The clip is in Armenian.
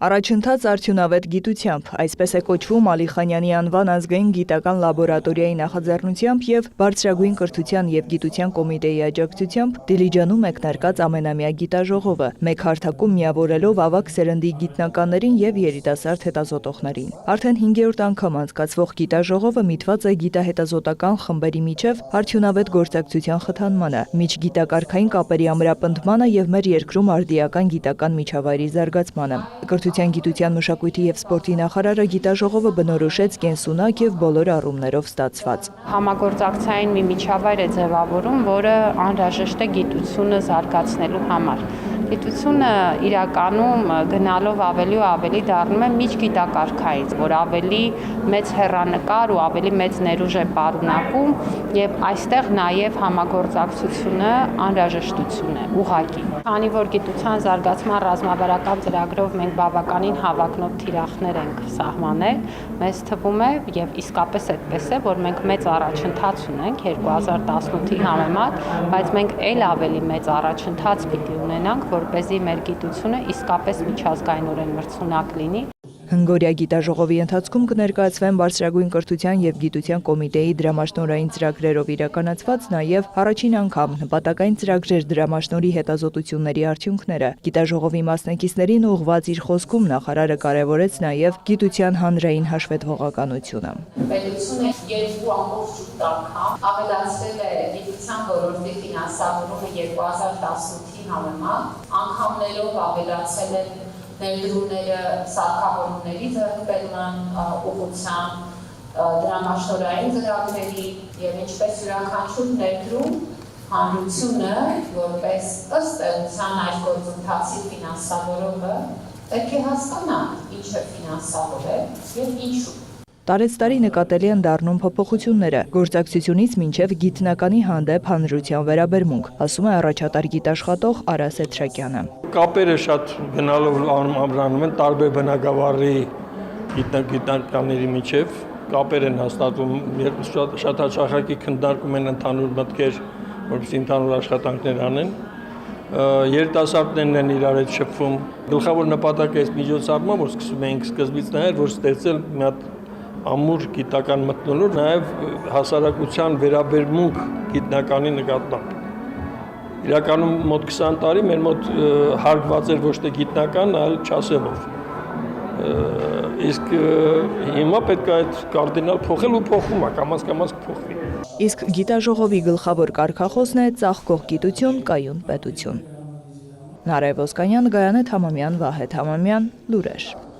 Առաջընթաց արդյունավետ գիտությամբ, այսպես է կոչվում Ալի Խանյանի անվան ազգային գիտական լաբորատորիայի նախաձեռնությամբ և Բարձրագույն կրթության և գիտության կոմիտեի աջակցությամբ Դիլիջանում մեկնարկած ամենամյա գիտաժողովը, մեկ հարթակում միավորելով ավագ սերնդի գիտնականներին և երիտասարդ հետազոտողներին։ Արդեն 5-րդ անգամ անցկացվող գիտաժողովը միտված է գիտահետազոտական խմբերի միջև արդյունավետ գործակցության խթանմանը, միջգիտակարգային կապերի ամրապնդմանը և մեր երկրում արդիական գիտական միջավայրի զարգացմանը։ Կրթության, գիտության, մշակույթի և սպորտի նախարարը գիտաժողովը բնորոշեց կենսունակ և բոլոր առումներով ստացված։ Համագործակցային մի միջավայր է ձևավորում, որը անհրաժեշտ է գիտությունը զարգացնելու համար։ Գիտությունը իրականում գնալով ավելի ու ավելի դառնում է միջգիտակարգային, որ ավելի մեծ հեռանկար ու ավելի մեծ ներուժ է պարունակում եւ այստեղ նաեւ համագործակցությունը անհրաժեշտություն է ուղղակի։ Քանի որ գիտության զարգացման ռազմավարական ծրագրով մենք բավականին հավակնոտ թիրախներ ենք սահմանել, մեզ թվում է եւ իսկապես այդպես է, որ մենք մեծ առաջընթաց ունենք 2018-ի համեմատ, բայց մենք ել ավելի մեծ առաջընթաց պիտի ունենանք, որպեսզի մեր գիտությունը իսկապես միջազգայինորեն մրցունակ լինի։ Հնգօրյա գիտաժողովի ընթացքում կներկայացվեն Բարձրագույն կրթության և գիտության կոմիտեի դրամաշնորհային ծրագրերով իրականացված նաև առաջին անգամ նպատակային ծրագրեր դրամաշնորհի հետազոտությունների արդյունքները։ Գիտաժողովի մասնակիցներին ուղղված իր խոսքում նախարարը կարևորեց նաև գիտության հանրային հաշվետվողականությունը։ Պետությունը 2.8 անգամ ավելացրել է գիտության ոլորտի ֆինանսավորումը 2018-ի համեմատ, անգամներով ավելացել է ներդրումները սարքավորումների ձեռքբերման ուղղությամբ դրամաշնորհային ծրագրերի եւ ինչպես յուրաքանչյուր ներդրում հանրությունը որպես ըստ էության այս գործընթացի ֆինանսավորողը պետք է հասկանա ինչ է ֆինանսավորել եւ ինչու։ Տարեցտարի նկատելի են դառնում փոփոխությունները, գործակցությունից մինչև գիտնականի հանդեպ հանրության վերաբերմունք, ասում է առաջատար գիտաշխատող Արա Սեթրակյանը։ Կապերը շատ գնալով ամրանում են տարբեր բնագավառի գիտնականների միջև, կապեր են հաստատվում, շատ հաճախակի քննարկում են ընդհանուր մտքեր, որպեսզի ընդհանուր աշխատանքներ անեն։ Երիտասարդներն են իրար հետ շփվում։ Գլխավոր նպատակը այս միջոցառումը, որ սկսում էինք սկզբից նայել, որ ստեղծել մի հատ ամուր գիտական մթնոլորտ, նաև հասարակության վերաբերմունք գիտնականի նկատմամբ։ Իրականում մոտ 20 տարի մեր մոտ հարգված էր ոչ թե գիտնական, այլ չասելով։ Իսկ հիմա պետք է այդ կարդինալ փոխել ու փոխում է, կամաց կփոխվի։ Իսկ գիտաժողովի գլխավոր կարգախոսն է ծաղկող գիտություն, կայուն պետություն։ Նարեկ Ոսկանյան, Գայանե Թամամյան, Վահե Թամամյան, լուրեր։